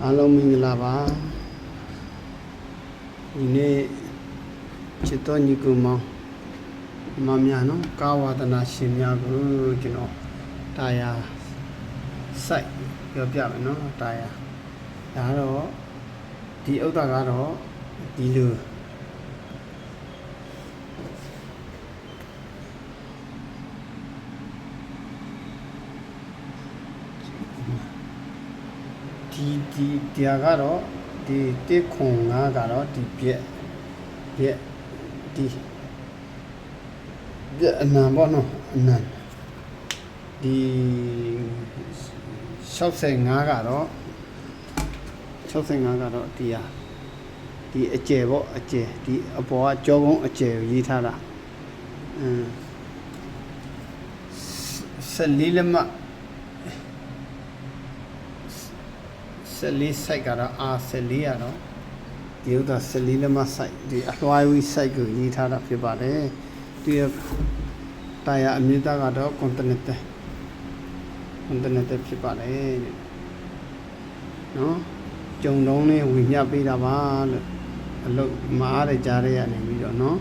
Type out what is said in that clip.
အားလုံးမင်္ဂလာပါဒီနေ့ချစ်တော်ညီကိုမောင်မမများနော်ကာဝဒနာရှင်များကိုကျွန်တော်တာယာစိုက်ပြောပြမယ်နော်တာယာဒါတော့ဒီဥဒ္ဒကတော့ဒီလိုဒီတရားကတော့ဒီတစ်ခွန်ငါကတော့ဒီပြက်ဒီအနံပေါ့နော်အနံဒီ65ကတော့ဒီအကျယ်ပေါ့အကျယ်ဒီအပေါ်ကကြောကုန်းအကျယ်ကိုရေးထားတာ14လက်မ14 site ကတော့ R14 ရတော့ဒီဥစ္စာ14လက်မ site ဒီအလွှာဝီ site ကိုရေးထားတာဖြစ်ပါတယ်ဒီတာယာအမြင့်သားကတော့ continental ဖြစ်ပါတယ်နော်ကြုံတုံးလေးဝင်ညပေးတာပါလို့အလုပ်မားရကြားရနေပြီးတော့နော်